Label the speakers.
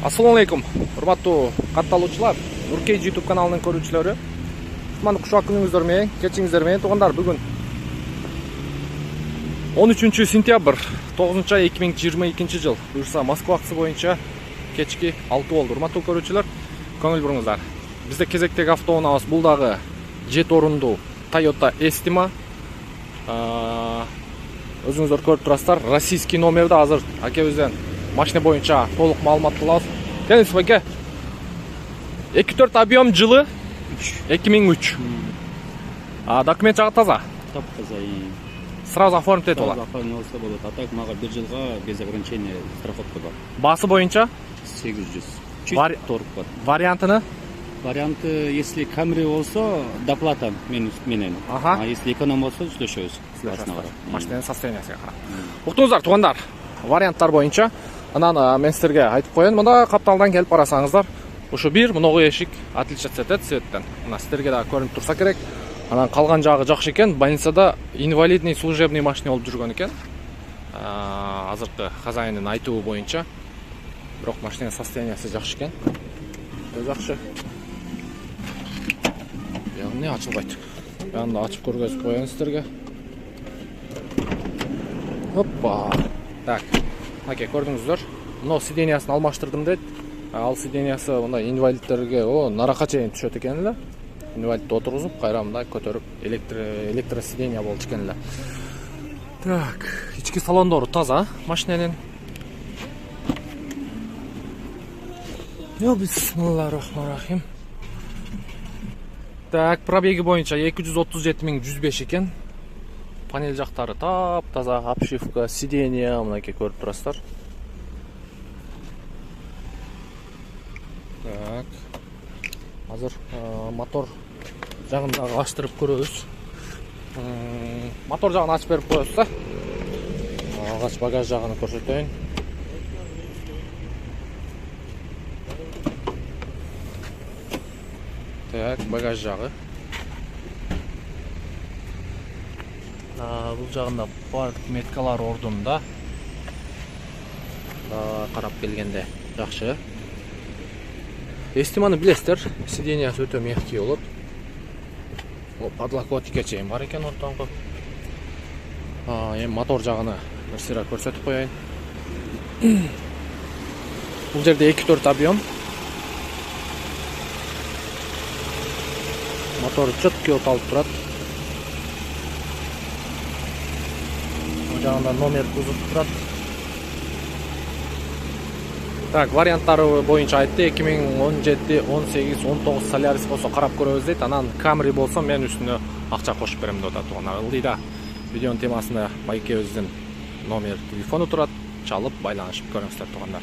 Speaker 1: Assalamu alaikum. Урматтуу катталуучулар, Нуркей YouTube каналынын көрүүчүлөрү. Кутмандык куш күнүңүздөр менен, кечиңиздер менен туугандар. Бүгүн 13 сентябрь 9 ай 2022 жыл. Буюрса Москва акысы боюнча кечки 6 болду. Урматтуу көрүүчүлөр, көңүл буруңуздар. Бизде кезектеги автоунаабыз. Бул дагы 7 орундуу Toyota Estima. Өзүңүздөр көрүп турасыздар. Российский номерде азыр акебизден машина боюнча толук маалымат алабыз. Келиңиз баке. 2.4 объем жылы 2003. Документ жагы таза.
Speaker 2: Таза и
Speaker 1: Сразу оформить этип алат.
Speaker 2: оформилса болот. А так мага 1 жылга без ограничения страховка бар.
Speaker 1: Баасы боюнча
Speaker 2: 800. Чуть торг бар.
Speaker 1: вариантыны
Speaker 2: Варианты, если Camry болсо, доплата менен.
Speaker 1: Ага.
Speaker 2: А если эконом болсо, түзөшөбүз.
Speaker 1: машинанын состояниясына карап. Уктуңуздар туугандар, варианттар боюнча анан мен силерге айтып коеюн. Мында капталдан келип карасаңыздар, ушу бир многой эшик отличаться этет цветтен. Мына силерге да көрүнүп турса керек. Анан калган жагы жакшы экен. Больницада инвалидный служебный машина болуп жүргөн экен. Азыркы хозяиндын айтуу боюнча. Бирок машинанын состояниясы жакшы экен. Жакшы. Эмне ачылбайт. Ben de açıp көргөзүп коеюн силерге. Hoppa. Так. Аке, көрдүңүздөр. Мына сидениясын алмаштырдым дейт. Ал сидениясы мындай инвалидтерге наракка чейин түшөт экен эле. Инвалидди отургузуп, кайра мындай көтөрүп электросидения болчу экен эле. Так, ички салондору таза машинанын. Бисмиллахир-рахманир-рахим. Так, пробеги боюнча 237.105 экен. Панель жактары таза, обшивка, сиденье, мынакей көрүп турасыздар. Так. Азыр мотор жагын дагы ачтырып көрөбүз. Мотор жагын ачып берип коебуз да. Алгач багаж жагын көрсөтөйүн. Так, багаж жагы. Бул жагында парк меткалар ордунда. Карап келгенде жакшы. Эстиманы билесиздер, сидениясы өтө мягкий болот. Подлокотникке чейин бар экен ортоңку. Эми мотор жагына бир сыйра көрсөтүп коеюн. Бул жерде 2.4 объем. Мотор четкий оталып турат. Бул жагында номер кузов турат. Так, варианттары боюнча айтты. 2017, 18, 19 Solaris болсо карап көрөбүз дейт. Анан Camry болсо мен үстүнө акча кошуп берем деп атат. Ылдыйда видеонун темасында байкебиздин номер телефону турат. Чалып байланышып көрүңүздөр туугандар.